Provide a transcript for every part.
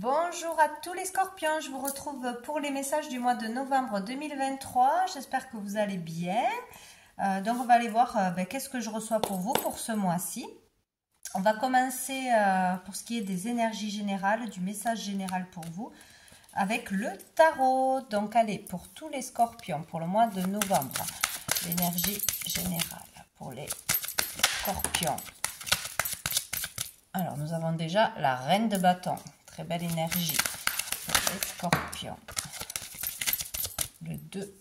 Bonjour à tous les scorpions, je vous retrouve pour les messages du mois de novembre 2023. J'espère que vous allez bien. Donc on va aller voir qu'est-ce que je reçois pour vous pour ce mois-ci. On va commencer pour ce qui est des énergies générales, du message général pour vous, avec le tarot. Donc allez, pour tous les scorpions, pour le mois de novembre, l'énergie générale pour les scorpions. Alors nous avons déjà la reine de bâton. Très belle énergie pour les scorpions. Le 2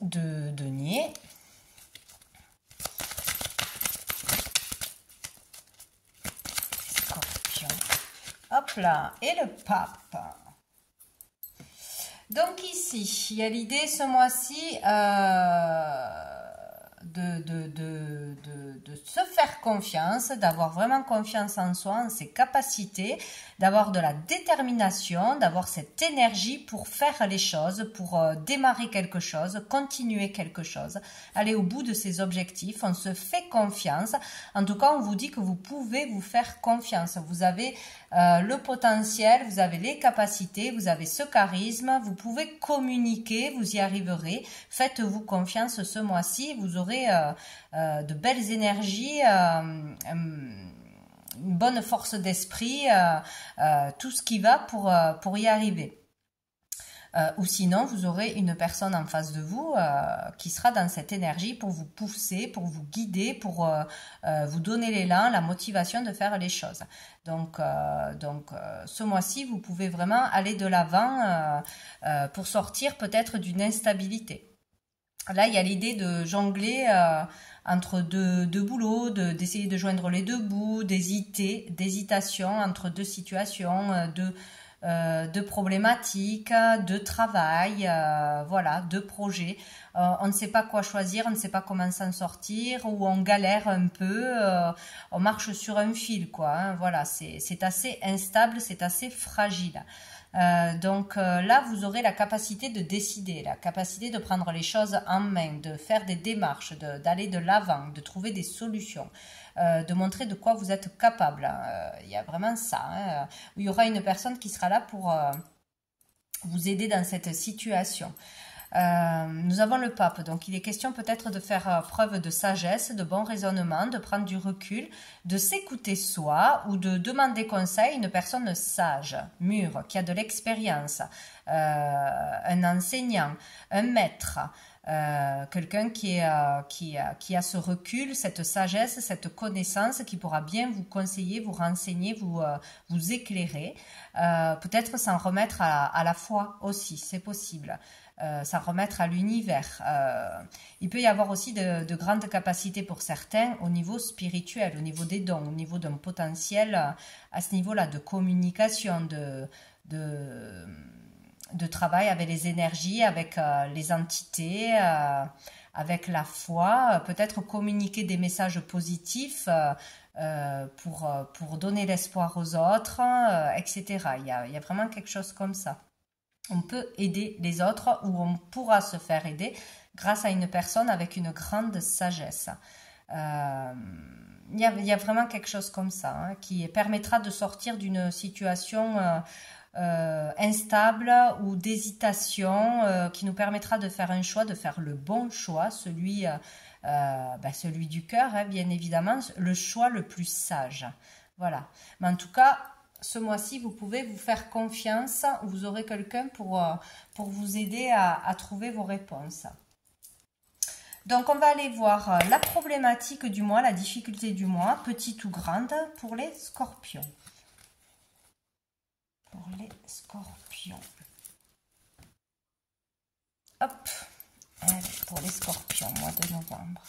de denier. Scorpion. Hop là. Et le pape. Donc ici, il y a l'idée ce mois-ci de se faire confiance, d'avoir vraiment confiance en soi, en ses capacités, d'avoir de la détermination, d'avoir cette énergie pour faire les choses, pour démarrer quelque chose, continuer quelque chose, aller au bout de ses objectifs. On se fait confiance. En tout cas, on vous dit que vous pouvez vous faire confiance. Vous avez le potentiel, vous avez les capacités, vous avez ce charisme, vous pouvez communiquer, vous y arriverez. Faites-vous confiance ce mois-ci, vous aurez de belles énergies, une bonne force d'esprit, tout ce qui va pour y arriver. Ou sinon, vous aurez une personne en face de vous qui sera dans cette énergie pour vous pousser, pour vous guider, pour vous donner l'élan, la motivation de faire les choses. Donc ce mois-ci, vous pouvez vraiment aller de l'avant pour sortir peut-être d'une instabilité. Là, il y a l'idée de jongler entre deux boulots, d'essayer de joindre les deux bouts, d'hésitation entre deux situations, de problématiques, de travail, voilà, de projets. On ne sait pas quoi choisir, on ne sait pas comment s'en sortir, ou on galère un peu, on marche sur un fil, quoi. Hein, voilà, c'est assez instable, c'est assez fragile. Donc là, vous aurez la capacité de décider, la capacité de prendre les choses en main, de faire des démarches, d'aller de l'avant, de trouver des solutions, de montrer de quoi vous êtes capable. Il y a vraiment ça. Hein, il y aura une personne qui sera là pour vous aider dans cette situation. Nous avons le pape, donc il est question peut-être de faire preuve de sagesse, de bon raisonnement, de prendre du recul, de s'écouter soi ou de demander conseil à une personne sage, mûre, qui a de l'expérience, un enseignant, un maître, quelqu'un qui a ce recul, cette sagesse, cette connaissance qui pourra bien vous conseiller, vous renseigner, vous éclairer, peut-être s'en remettre à la foi aussi, c'est possible. S'en remettre à l'univers. Il peut y avoir aussi de grandes capacités pour certains au niveau spirituel, au niveau des dons, au niveau d'un potentiel à ce niveau-là de communication, de travail avec les énergies, avec les entités, avec la foi, peut-être communiquer des messages positifs pour donner l'espoir aux autres, etc. Il y a vraiment quelque chose comme ça. On peut aider les autres ou on pourra se faire aider grâce à une personne avec une grande sagesse. Il y a vraiment quelque chose comme ça hein, qui permettra de sortir d'une situation instable ou d'hésitation qui nous permettra de faire un choix, de faire le bon choix, celui du cœur, hein, bien évidemment, le choix le plus sage. Voilà. Mais en tout cas, ce mois-ci, vous pouvez vous faire confiance, vous aurez quelqu'un pour vous aider à trouver vos réponses. Donc, on va aller voir la problématique du mois, la difficulté du mois, petite ou grande, pour les scorpions. Pour les scorpions. Hop, allez, pour les scorpions, mois de novembre.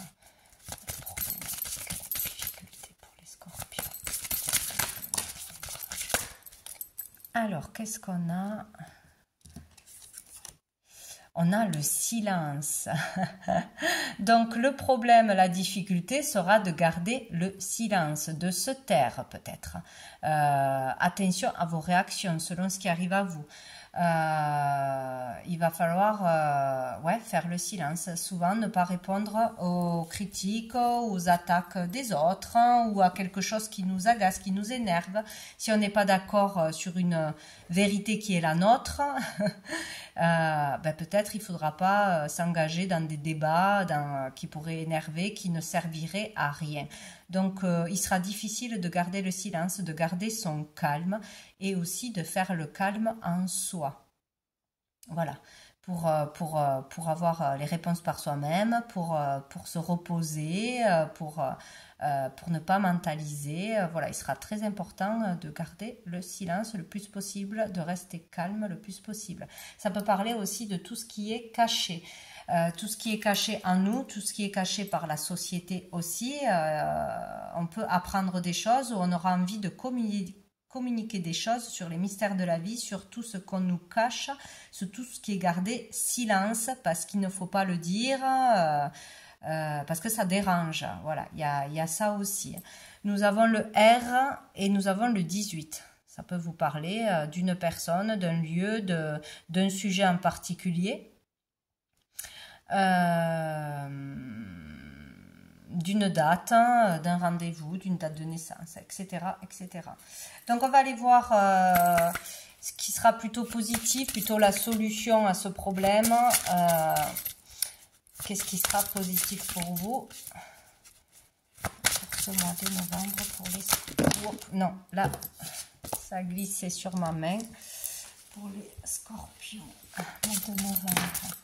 La problématique, la difficulté pour les scorpions. Alors, qu'est-ce qu'on a? On a le silence. Donc, le problème, la difficulté sera de garder le silence, de se taire peut-être. Attention à vos réactions selon ce qui arrive à vous. il va falloir ouais, faire le silence. Souvent, ne pas répondre aux critiques, aux attaques des autres, hein, ou à quelque chose qui nous agace, qui nous énerve. Si on n'est pas d'accord sur une vérité qui est la nôtre, ben peut-être il ne faudra pas s'engager dans des débats qui pourraient énerver, qui ne serviraient à rien. Donc, il sera difficile de garder le silence, de garder son calme et aussi de faire le calme en soi. Voilà, pour avoir les réponses par soi-même, pour se reposer, pour ne pas mentaliser. Voilà, il sera très important de garder le silence le plus possible, de rester calme le plus possible. Ça peut parler aussi de tout ce qui est caché. Tout ce qui est caché en nous, tout ce qui est caché par la société aussi. On peut apprendre des choses ou on aura envie de communiquer des choses sur les mystères de la vie, sur tout ce qu'on nous cache, sur tout ce qui est gardé silence, parce qu'il ne faut pas le dire, parce que ça dérange. Voilà, il y a ça aussi. Nous avons le R et nous avons le 18. Ça peut vous parler d'une personne, d'un lieu, d'un sujet en particulier. D'une date, d'un rendez-vous, d'une date de naissance, etc., etc. Donc, on va aller voir ce qui sera plutôt positif, plutôt la solution à ce problème. Qu'est-ce qui sera positif pour vous pour ce mois de novembre, pour les... Non, là, ça a glissé sur ma main. Pour les scorpions, mois de novembre.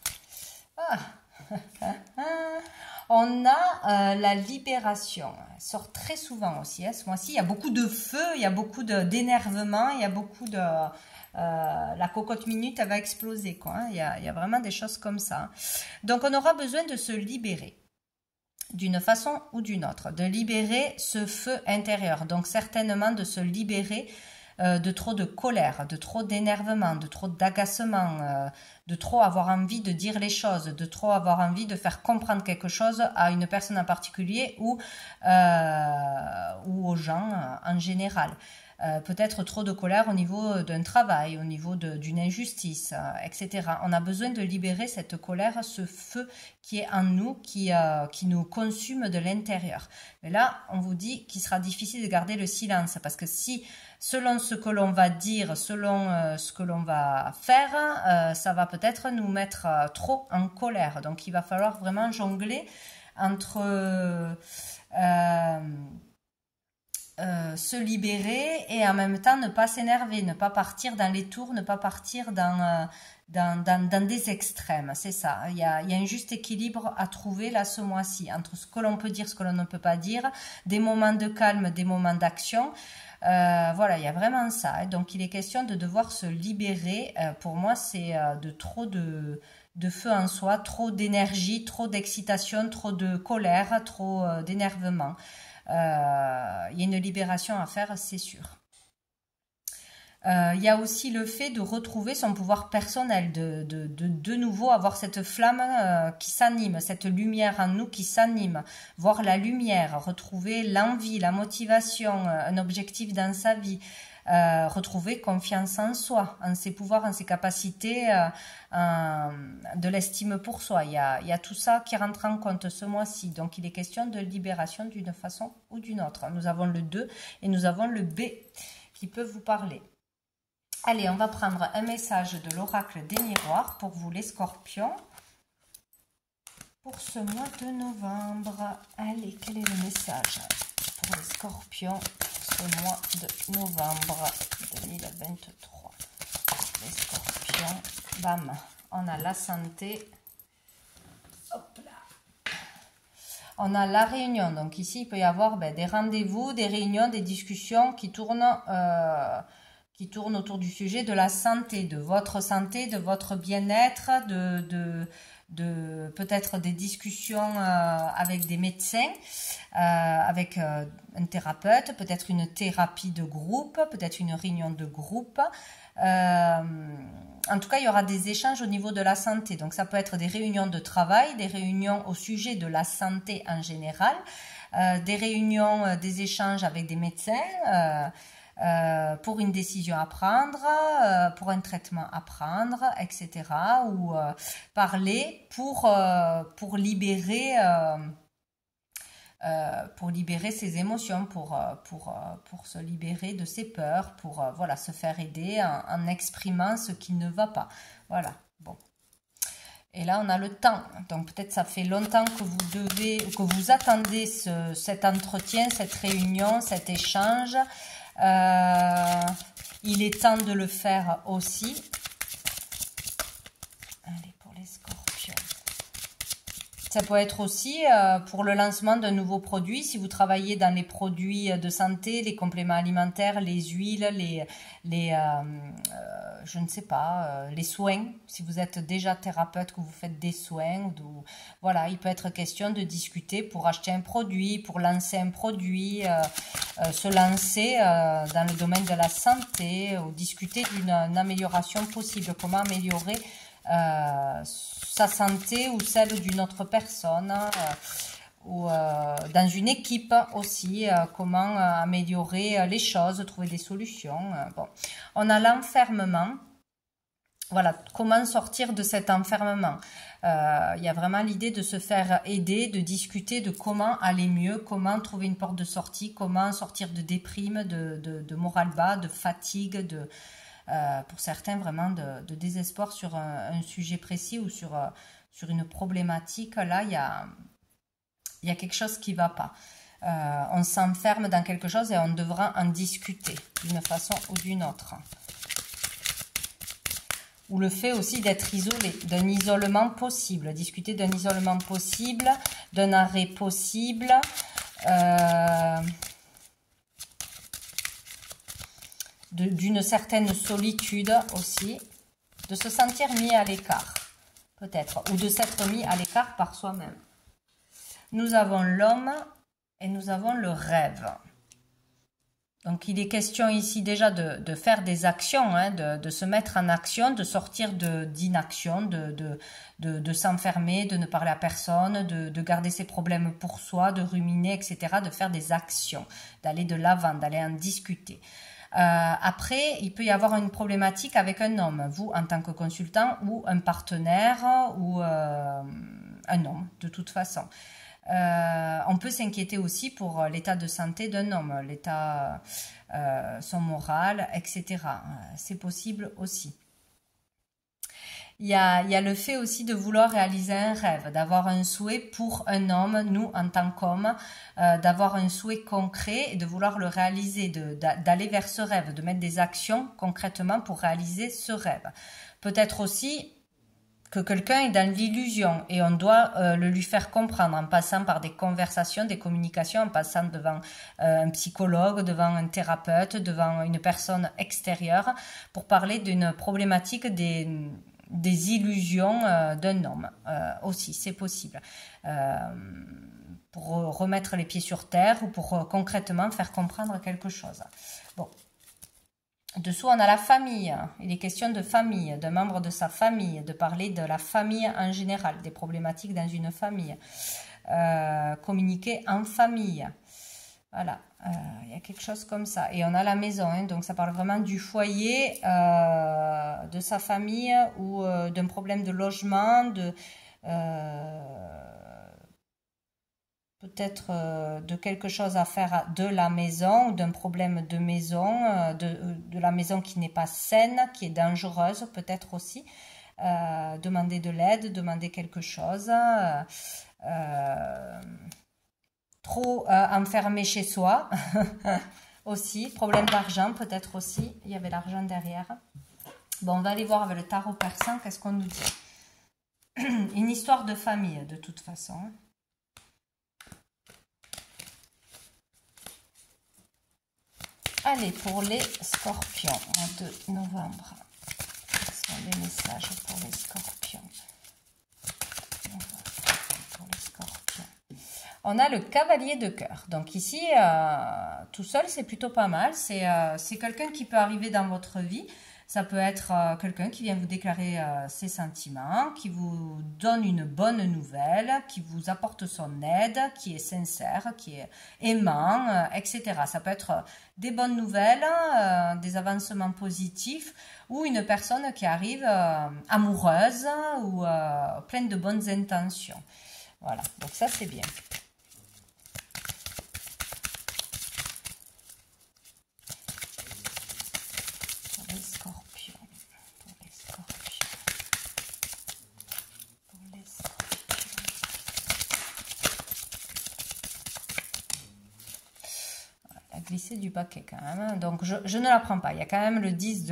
On a la libération. Elle sort très souvent aussi. Hein. Ce mois-ci, il y a beaucoup de feu, il y a beaucoup d'énervement, il y a beaucoup de... la cocotte minute, elle va exploser. Quoi, hein. Il y a vraiment des choses comme ça. Hein. Donc, on aura besoin de se libérer d'une façon ou d'une autre. De libérer ce feu intérieur. Donc, certainement de se libérer de trop de colère, de trop d'énervement, de trop d'agacement, de trop avoir envie de dire les choses, de trop avoir envie de faire comprendre quelque chose à une personne en particulier ou aux gens en général. Peut-être trop de colère au niveau d'un travail, au niveau d'une injustice, etc. On a besoin de libérer cette colère, ce feu qui est en nous, qui nous consume de l'intérieur. Mais là, on vous dit qu'il sera difficile de garder le silence, parce que si, selon ce que l'on va dire, selon ce que l'on va faire, ça va peut-être nous mettre trop en colère. Donc, il va falloir vraiment jongler entre... se libérer et en même temps ne pas s'énerver, ne pas partir dans les tours, ne pas partir dans des extrêmes. C'est ça, il y a un juste équilibre à trouver là ce mois-ci entre ce que l'on peut dire, ce que l'on ne peut pas dire, des moments de calme, des moments d'action. Voilà, il y a vraiment ça. Donc il est question de devoir se libérer. Pour moi, c'est de trop de feu en soi, trop d'énergie, trop d'excitation, trop de colère, trop d'énervement. Il y a une libération à faire, c'est sûr. Il y a aussi le fait de retrouver son pouvoir personnel, de nouveau avoir cette flamme qui s'anime, cette lumière en nous qui s'anime, voir la lumière, retrouver l'envie, la motivation, un objectif dans sa vie, retrouver confiance en soi, en ses pouvoirs, en ses capacités, de l'estime pour soi. Il y a tout ça qui rentre en compte ce mois-ci. Donc, il est question de libération d'une façon ou d'une autre. Nous avons le 2 et nous avons le B qui peuvent vous parler. Allez, on va prendre un message de l'oracle des miroirs pour vous les scorpions. Pour ce mois de novembre, allez, quel est le message pour les scorpions ce mois de novembre 2023? Les scorpions, bam, on a la santé. Hop là. On a la réunion, donc ici il peut y avoir des rendez-vous, des réunions, des discussions qui tournent autour du sujet de la santé, de votre bien-être, de peut-être des discussions avec des médecins, avec un thérapeute, peut-être une thérapie de groupe, peut-être une réunion de groupe. En tout cas, il y aura des échanges au niveau de la santé. Donc, ça peut être des réunions de travail, des réunions au sujet de la santé en général, des réunions, des échanges avec des médecins, pour une décision à prendre, pour un traitement à prendre, etc. Ou parler pour libérer ses émotions, pour se libérer de ses peurs, pour voilà, se faire aider en exprimant ce qui ne va pas. Voilà, bon. Et là, on a le temps. Donc, peut-être ça fait longtemps que vous attendez cet entretien, cette réunion, cet échange. Il est temps de le faire aussi. Allez, pour les scorpions. Ça peut être aussi pour le lancement d'un nouveau produit. Si vous travaillez dans les produits de santé, les compléments alimentaires, les huiles, je ne sais pas, les soins. Si vous êtes déjà thérapeute, que vous faites des soins, voilà, il peut être question de discuter pour acheter un produit, pour lancer un produit, se lancer dans le domaine de la santé, ou discuter d'une amélioration possible, comment améliorer sa santé ou celle d'une autre personne, ou dans une équipe aussi, comment améliorer les choses, trouver des solutions. Bon. On a l'enfermement. Voilà, comment sortir de cet enfermement. Il y a vraiment l'idée de se faire aider, de discuter de comment aller mieux, comment trouver une porte de sortie, comment sortir de déprime, de moral bas, de fatigue, pour certains vraiment de désespoir sur un sujet précis ou sur une problématique. Là, il y a quelque chose qui ne va pas. On s'enferme dans quelque chose et on devra en discuter d'une façon ou d'une autre. Ou le fait aussi d'être isolé, d'un isolement possible, discuter d'un isolement possible, d'un arrêt possible, d'une certaine solitude aussi, de se sentir mis à l'écart, peut-être, ou de s'être mis à l'écart par soi-même. Nous avons l'homme et nous avons le rêve. Donc, il est question ici déjà de faire des actions, hein, de se mettre en action, de sortir d'inaction, de s'enfermer, de ne parler à personne, de garder ses problèmes pour soi, de ruminer, etc., de faire des actions, d'aller de l'avant, d'aller en discuter. Après, il peut y avoir une problématique avec un homme, vous en tant que consultant, ou un partenaire, ou un homme, de toute façon. On peut s'inquiéter aussi pour l'état de santé d'un homme, son moral, etc. C'est possible aussi. Il y a le fait aussi de vouloir réaliser un rêve, d'avoir un souhait pour un homme, nous en tant qu'hommes, d'avoir un souhait concret et de vouloir le réaliser, d'aller vers ce rêve, de mettre des actions concrètement pour réaliser ce rêve. Peut-être aussi que quelqu'un est dans l'illusion et on doit le lui faire comprendre en passant par des conversations, des communications, en passant devant un psychologue, devant un thérapeute, devant une personne extérieure pour parler d'une problématique des illusions d'un homme aussi, c'est possible. Pour remettre les pieds sur terre ou pour concrètement faire comprendre quelque chose. Bon. Dessous, on a la famille. Il est question de famille, de membres de sa famille, de parler de la famille en général, des problématiques dans une famille. Communiquer en famille. Voilà, il y a quelque chose comme ça. Et on a la maison, hein, donc ça parle vraiment du foyer, de sa famille ou d'un problème de logement, peut-être de quelque chose à faire de la maison ou d'un problème de maison, de la maison qui n'est pas saine, qui est dangereuse peut-être aussi. Demander de l'aide, demander quelque chose. Trop enfermé chez soi aussi. Problème d'argent peut-être aussi. Il y avait l'argent derrière. Bon, on va aller voir avec le tarot persan qu'est-ce qu'on nous dit. Une histoire de famille de toute façon. Allez, pour les scorpions, mois de novembre. Quels sont les messages pour les scorpions? Pour les scorpions. On a le cavalier de cœur. Donc ici, tout seul, c'est plutôt pas mal. C'est quelqu'un qui peut arriver dans votre vie. Ça peut être quelqu'un qui vient vous déclarer ses sentiments, qui vous donne une bonne nouvelle, qui vous apporte son aide, qui est sincère, qui est aimant, etc. Ça peut être des bonnes nouvelles, des avancements positifs, ou une personne qui arrive amoureuse ou pleine de bonnes intentions. Voilà, donc ça c'est bien. Pour les scorpions, pour les scorpions, pour les scorpions. Elle a glissé du paquet quand même, donc je ne la prends pas. Il y a quand même le 10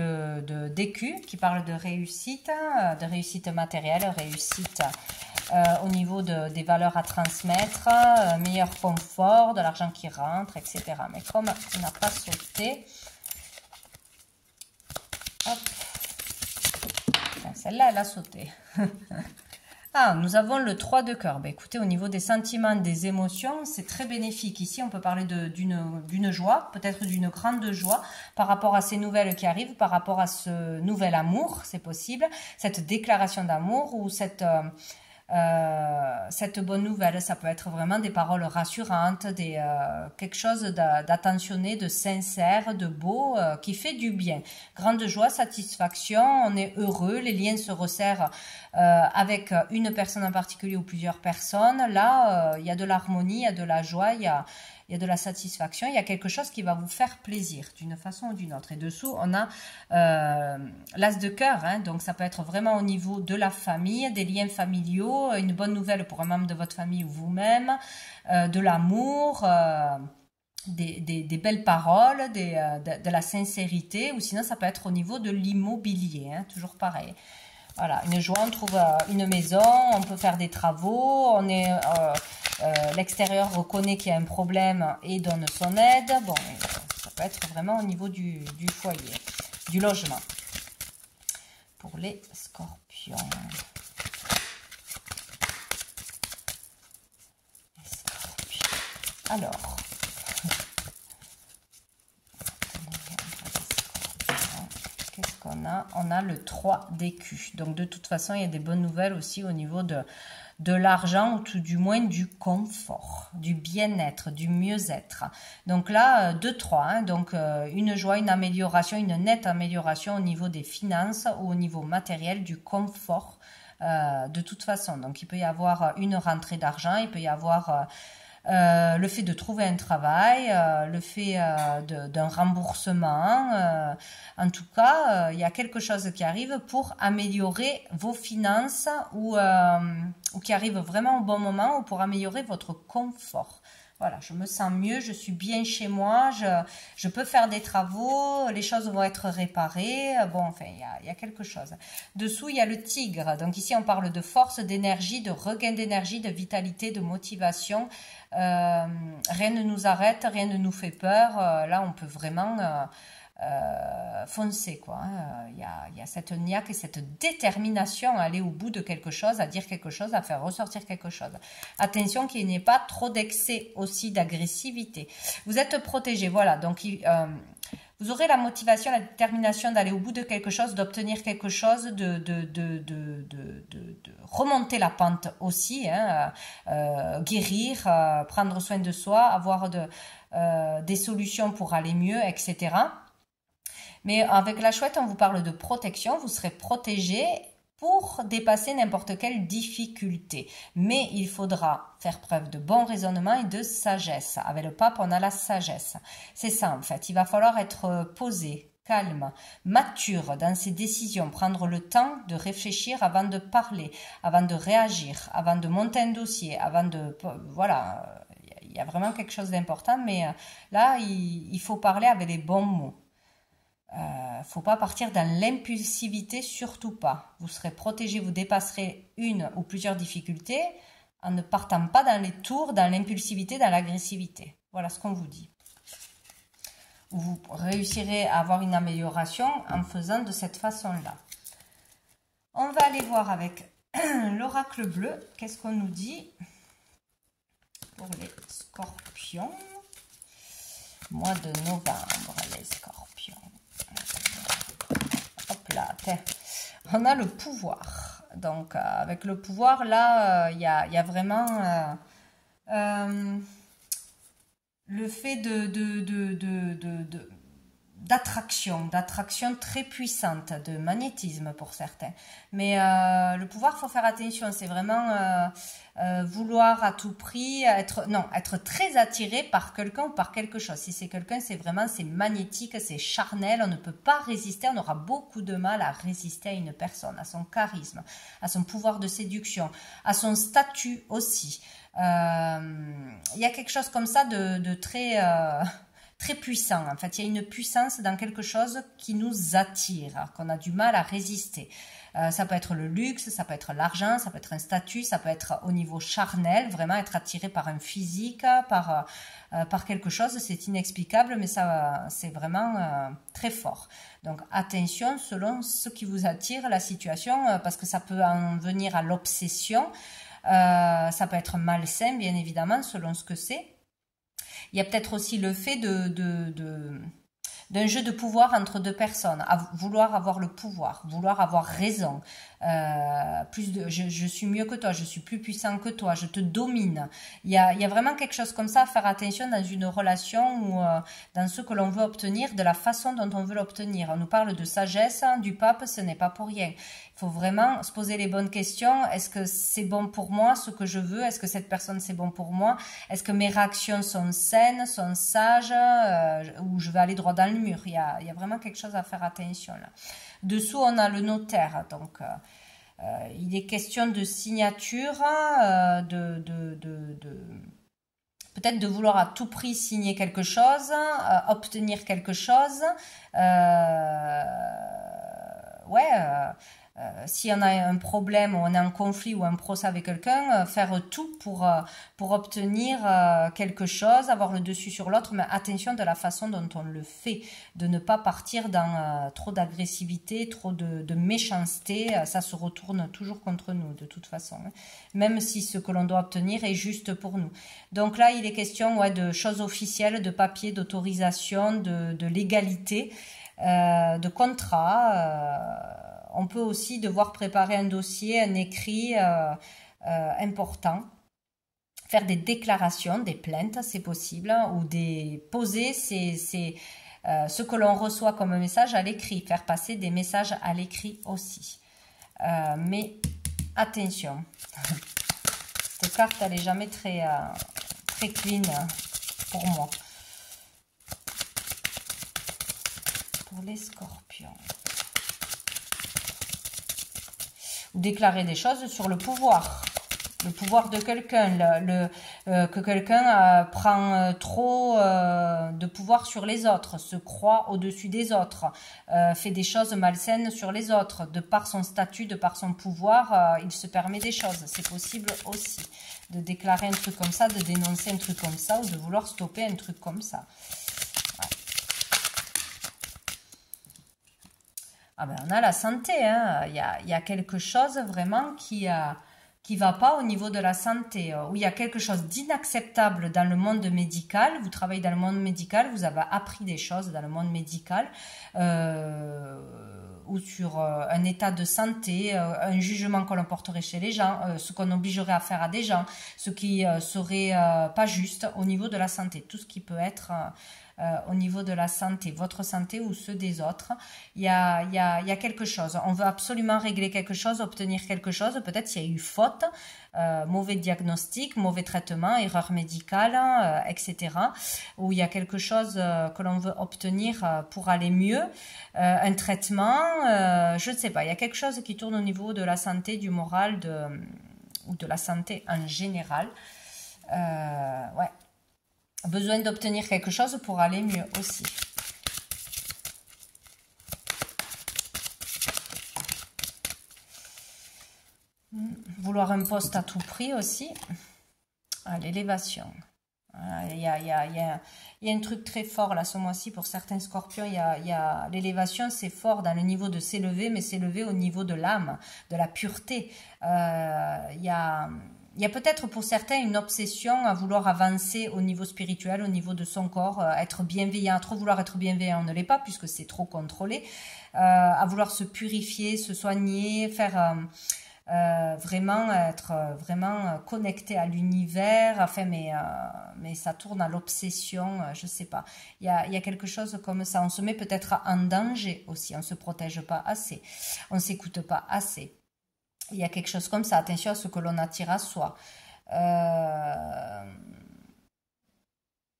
d'écu qui parle de réussite matérielle, réussite au niveau des valeurs à transmettre, meilleur confort, de l'argent qui rentre, etc. Mais comme on n'a pas sauté, hop, celle-là, elle a sauté. Ah, nous avons le 3 de cœur. Ben, écoutez, au niveau des sentiments, des émotions, c'est très bénéfique. Ici, on peut parler d'une joie, peut-être d'une grande joie par rapport à ces nouvelles qui arrivent, par rapport à ce nouvel amour, c'est possible, cette déclaration d'amour ou cette bonne nouvelle. Ça peut être vraiment des paroles rassurantes, quelque chose d'attentionné, de sincère, de beau, qui fait du bien. Grande joie, satisfaction, on est heureux, les liens se resserrent avec une personne en particulier ou plusieurs personnes. Là, il y a de l'harmonie, il y a de la joie, il y a de la satisfaction, il y a quelque chose qui va vous faire plaisir d'une façon ou d'une autre. Et dessous, on a l'as de cœur, hein, donc ça peut être vraiment au niveau de la famille, des liens familiaux, une bonne nouvelle pour un membre de votre famille ou vous-même, de l'amour, des belles paroles, de la sincérité, ou sinon ça peut être au niveau de l'immobilier, hein, toujours pareil. Voilà, une joie, on trouve une maison, on peut faire des travaux, l'extérieur reconnaît qu'il y a un problème et donne son aide. Bon, ça peut être vraiment au niveau du foyer, du logement. Pour les scorpions. Les scorpions. Alors, qu'est-ce qu'on a? On a le 3 d'écu. Donc, de toute façon, il y a des bonnes nouvelles aussi au niveau de l'argent ou tout du moins du confort, du bien-être, du mieux-être. Donc là, 2-3, hein, donc une joie, une amélioration, une nette amélioration au niveau des finances ou au niveau matériel, du confort de toute façon. Donc il peut y avoir une rentrée d'argent, il peut y avoir le fait de trouver un travail, le fait d'un remboursement. En tout cas, il y a quelque chose qui arrive pour améliorer vos finances ou qui arrive vraiment au bon moment ou pour améliorer votre confort. Voilà, je me sens mieux, je suis bien chez moi, je peux faire des travaux, les choses vont être réparées. Bon, enfin, il y a quelque chose. Dessous, il y a le tigre. Donc ici, on parle de force, d'énergie, de regain d'énergie, de vitalité, de motivation. Rien ne nous arrête, rien ne nous fait peur. Là, on peut vraiment foncer, quoi. Il y a cette niaque et cette détermination à aller au bout de quelque chose, à dire quelque chose, à faire ressortir quelque chose. Attention qu'il n'y ait pas trop d'excès aussi d'agressivité. Vous êtes protégé, voilà. Donc, vous aurez la motivation, la détermination d'aller au bout de quelque chose, d'obtenir quelque chose, de remonter la pente aussi, hein, guérir, prendre soin de soi, avoir des solutions pour aller mieux, etc. Mais avec la chouette, on vous parle de protection, vous serez protégé pour dépasser n'importe quelle difficulté. Mais il faudra faire preuve de bon raisonnement et de sagesse. Avec le pape, on a la sagesse. C'est ça en fait, il va falloir être posé, calme, mature dans ses décisions, prendre le temps de réfléchir avant de parler, avant de réagir, avant de monter un dossier, avant de... Voilà, il y a vraiment quelque chose d'important, mais là, il faut parler avec les bons mots. Faut pas partir dans l'impulsivité, surtout pas. Vous serez protégé, vous dépasserez une ou plusieurs difficultés en ne partant pas dans les tours, dans l'impulsivité, dans l'agressivité. Voilà ce qu'on vous dit. Vous réussirez à avoir une amélioration en faisant de cette façon-là. On va aller voir avec l'oracle bleu. Qu'est-ce qu'on nous dit pour les scorpions? Mois de novembre, les scorpions. Hop. tiens, on a le pouvoir. Donc, avec le pouvoir, là, il y a vraiment le fait d'attraction très puissante, de magnétisme pour certains. Mais le pouvoir, faut faire attention, c'est vraiment vouloir à tout prix être très attiré par quelqu'un ou par quelque chose. Si c'est quelqu'un, c'est magnétique, c'est charnel, on ne peut pas résister, on aura beaucoup de mal à résister à une personne, à son charisme, à son pouvoir de séduction, à son statut aussi. Il y a quelque chose comme ça de très puissant. En fait, il y a une puissance dans quelque chose qui nous attire, qu'on a du mal à résister. Ça peut être le luxe, ça peut être l'argent, ça peut être un statut, ça peut être au niveau charnel, vraiment être attiré par un physique, par quelque chose, c'est inexplicable, mais ça, c'est vraiment très fort. Donc attention selon ce qui vous attire, la situation, parce que ça peut en venir à l'obsession, ça peut être malsain, bien évidemment, selon ce que c'est. Il y a peut-être aussi le fait d'un jeu de pouvoir entre deux personnes, vouloir avoir le pouvoir, vouloir avoir raison, je suis mieux que toi, je suis plus puissant que toi, je te domine. Il y a vraiment quelque chose comme ça à faire attention dans une relation ou dans ce que l'on veut obtenir, de la façon dont on veut l'obtenir. On nous parle de sagesse, du pape, ce n'est pas pour rien. Il faut vraiment se poser les bonnes questions. Est-ce que c'est bon pour moi, ce que je veux? Est-ce que cette personne, c'est bon pour moi? Est-ce que mes réactions sont saines, sont sages, ou je vais aller droit dans le mur? Il y a vraiment quelque chose à faire attention là. Dessous, on a le notaire. Donc, il est question de signature, peut-être de vouloir à tout prix signer quelque chose, obtenir quelque chose. Si on a un problème, ou on est en conflit ou un procès avec quelqu'un, faire tout pour obtenir quelque chose, avoir le dessus sur l'autre, mais attention de la façon dont on le fait, de ne pas partir dans trop d'agressivité, trop de méchanceté, ça se retourne toujours contre nous de toute façon, hein, même si ce que l'on doit obtenir est juste pour nous. Donc là, il est question de choses officielles, de papiers, d'autorisation, de légalité, de contrat. On peut aussi devoir préparer un dossier, un écrit important, faire des déclarations, des plaintes, c'est possible, ou poser ce que l'on reçoit comme message à l'écrit, faire passer des messages à l'écrit aussi. Mais attention, cette carte, elle n'est jamais très clean pour moi. Pour les scorpions. Déclarer des choses sur le pouvoir de quelqu'un, que quelqu'un prend trop de pouvoir sur les autres, se croit au-dessus des autres, fait des choses malsaines sur les autres, de par son statut, de par son pouvoir, il se permet des choses. C'est possible aussi de déclarer un truc comme ça, de dénoncer un truc comme ça, ou de vouloir stopper un truc comme ça. Ah ben, on a la santé, hein. Il y a quelque chose vraiment qui va pas au niveau de la santé, où il y a quelque chose d'inacceptable dans le monde médical. Vous travaillez dans le monde médical, vous avez appris des choses dans le monde médical, ou sur un état de santé, un jugement qu'on porterait chez les gens, ce qu'on obligerait à faire à des gens, ce qui serait pas juste au niveau de la santé, tout ce qui peut être au niveau de la santé, votre santé ou ceux des autres. Il y a quelque chose. On veut absolument régler quelque chose, obtenir quelque chose. Peut-être s'il y a eu faute, mauvais diagnostic, mauvais traitement, erreur médicale, etc. Où il y a quelque chose que l'on veut obtenir pour aller mieux. Un traitement, je ne sais pas. Il y a quelque chose qui tourne au niveau de la santé, du moral, ou de la santé en général. Ouais. Besoin d'obtenir quelque chose pour aller mieux aussi. Vouloir un poste à tout prix aussi. L'élévation. Il y a un truc très fort là ce mois-ci pour certains scorpions. L'élévation, c'est fort dans le niveau de s'élever, mais s'élever au niveau de l'âme, de la pureté. Il y a il y a peut-être pour certains une obsession à vouloir avancer au niveau spirituel, au niveau de son corps, être bienveillant, à trop vouloir être bienveillant, on ne l'est pas puisque c'est trop contrôlé, à vouloir se purifier, se soigner, faire vraiment être vraiment connecté à l'univers, enfin mais ça tourne à l'obsession, je sais pas. Il y a quelque chose comme ça, on se met peut-être en danger aussi, on se protège pas assez, on s'écoute pas assez. Il y a quelque chose comme ça, attention à ce que l'on attire à soi.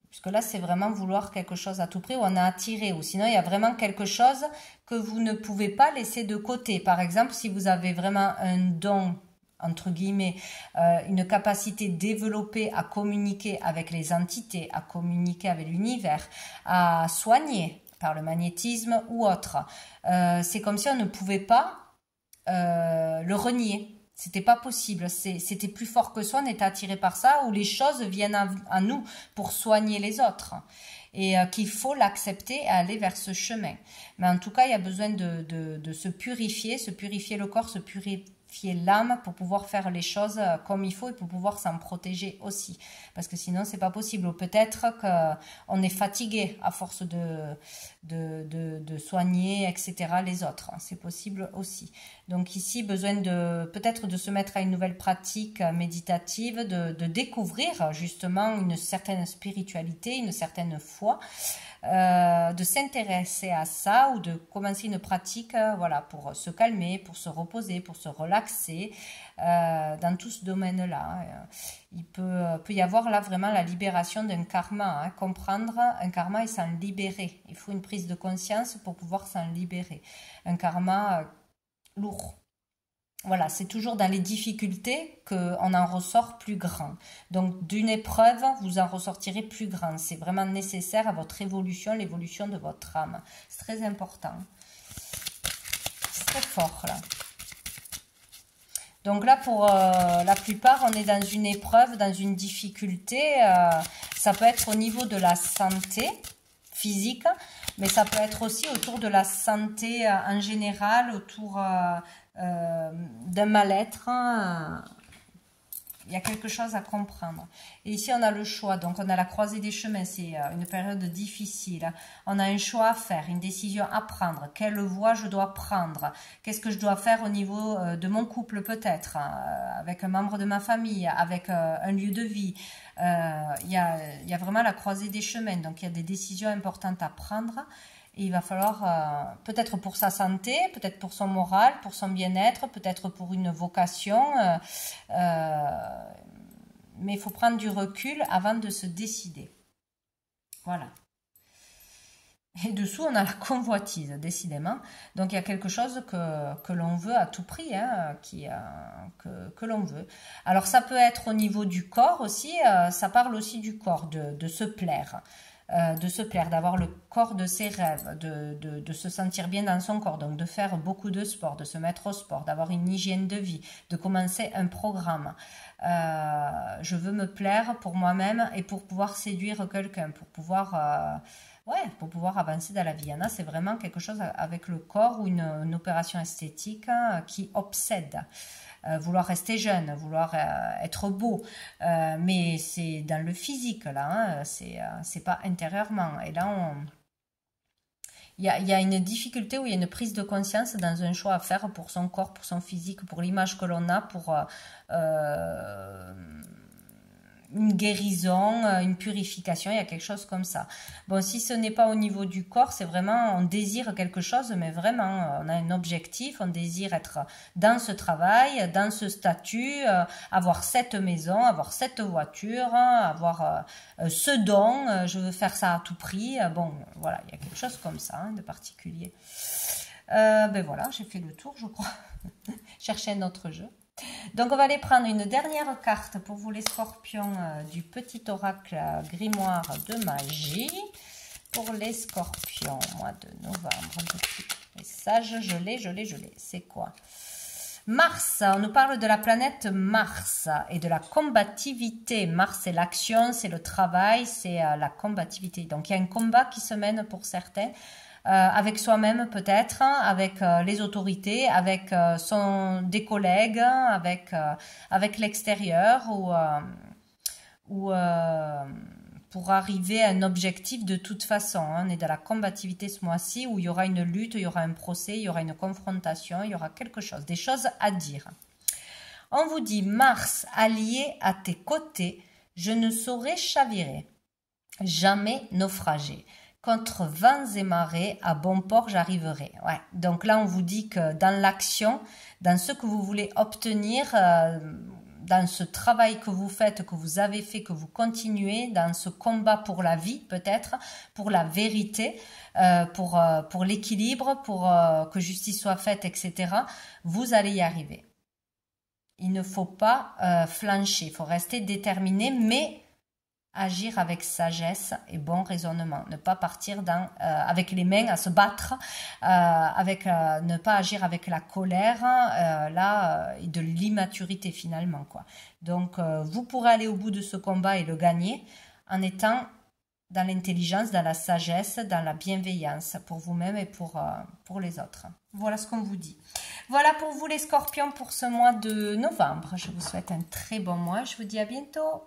Puisque là, c'est vraiment vouloir quelque chose à tout prix ou on a attiré. Ou sinon, il y a vraiment quelque chose que vous ne pouvez pas laisser de côté. Par exemple, si vous avez vraiment un don, entre guillemets, une capacité développée à communiquer avec les entités, à communiquer avec l'univers, à soigner par le magnétisme ou autre. C'est comme si on ne pouvait pas le renier. C'était pas possible, c'était plus fort que soi, on était attiré par ça, où les choses viennent à nous pour soigner les autres. Et qu'il faut l'accepter et aller vers ce chemin. Mais en tout cas, il y a besoin de se purifier le corps, se purifier l'âme pour pouvoir faire les choses comme il faut et pour pouvoir s'en protéger aussi. Parce que sinon, c'est pas possible. Ou peut-être qu'on est fatigué à force de soigner, etc. les autres. C'est possible aussi. Donc ici, besoin peut-être de se mettre à une nouvelle pratique méditative, de découvrir justement une certaine spiritualité, une certaine foi, de s'intéresser à ça ou de commencer une pratique voilà, pour se calmer, pour se reposer, pour se relaxer dans tout ce domaine-là. Il peut y avoir là vraiment la libération d'un karma, hein, comprendre un karma et s'en libérer. Il faut une prise de conscience pour pouvoir s'en libérer. Un karma lourd. Voilà, c'est toujours dans les difficultés qu'on en ressort plus grand. Donc, d'une épreuve, vous en ressortirez plus grand. C'est vraiment nécessaire à votre évolution, l'évolution de votre âme. C'est très important. C'est très fort, là. Donc là, pour la plupart, on est dans une épreuve, dans une difficulté. Ça peut être au niveau de la santé physique, mais ça peut être aussi autour de la santé en général, autour d'un mal-être. Il y a quelque chose à comprendre. Et ici, on a le choix. Donc, on a la croisée des chemins. C'est une période difficile. On a un choix à faire, une décision à prendre. Quelle voie je dois prendre? Qu'est-ce que je dois faire au niveau de mon couple, peut-être, avec un membre de ma famille, avec un lieu de vie. Il y a vraiment la croisée des chemins. Donc, il y a des décisions importantes à prendre. Et il va falloir, peut-être pour sa santé, peut-être pour son moral, pour son bien-être, peut-être pour une vocation, mais il faut prendre du recul avant de se décider. Voilà. Et dessous, on a la convoitise, décidément. Donc, il y a quelque chose que l'on veut à tout prix, hein, que l'on veut. Alors, ça peut être au niveau du corps aussi, ça parle aussi du corps, de se plaire. D'avoir le corps de ses rêves, de se sentir bien dans son corps, donc de faire beaucoup de sport, de se mettre au sport, d'avoir une hygiène de vie, de commencer un programme. Je veux me plaire pour moi-même et pour pouvoir séduire quelqu'un, pour pouvoir avancer dans la vie. Il y en a, c'est vraiment quelque chose avec le corps ou une opération esthétique qui obsède. Vouloir rester jeune, vouloir être beau, mais c'est dans le physique là, hein, c'est pas intérieurement. Et là, il y a une difficulté où il y a une prise de conscience dans un choix à faire pour son corps, pour son physique, pour l'image que l'on a, pour une guérison, une purification, il y a quelque chose comme ça. Bon, si ce n'est pas au niveau du corps, c'est vraiment, on désire quelque chose, mais vraiment, on a un objectif, on désire être dans ce travail, dans ce statut, avoir cette maison, avoir cette voiture, avoir ce don, je veux faire ça à tout prix. Bon, voilà, il y a quelque chose comme ça, hein, de particulier. Ben voilà, j'ai fait le tour, je crois. Chercher un autre jeu. Donc, on va aller prendre une dernière carte pour vous les scorpions du petit oracle grimoire de magie. Pour les scorpions, mois de novembre, un petit message, je l'ai. C'est quoi? Mars, on nous parle de la planète Mars et de la combativité. Mars, c'est l'action, c'est le travail, c'est la combativité. Donc, il y a un combat qui se mène pour certains. avec soi-même peut-être, avec les autorités, avec des collègues, avec l'extérieur ou pour arriver à un objectif de toute façon. On est dans la combativité ce mois-ci où il y aura une lutte, il y aura un procès, il y aura une confrontation, il y aura quelque chose, des choses à dire. On vous dit Mars allié à tes côtés, je ne saurais chavirer, jamais naufrager. Contre vents et marées, à bon port j'arriverai. Ouais. Donc là, on vous dit que dans l'action, dans ce que vous voulez obtenir, dans ce travail que vous faites, que vous avez fait, que vous continuez, dans ce combat pour la vie peut-être, pour la vérité, pour l'équilibre, pour que justice soit faite, etc., vous allez y arriver. Il ne faut pas flancher, il faut rester déterminé, mais agir avec sagesse et bon raisonnement. Ne pas partir avec les mains à se battre, ne pas agir avec la colère, et de l'immaturité finalement, quoi. Donc, vous pourrez aller au bout de ce combat et le gagner en étant dans l'intelligence, dans la sagesse, dans la bienveillance pour vous-même et pour les autres. Voilà ce qu'on vous dit. Voilà pour vous les scorpions pour ce mois de novembre. Je vous souhaite un très bon mois. Je vous dis à bientôt.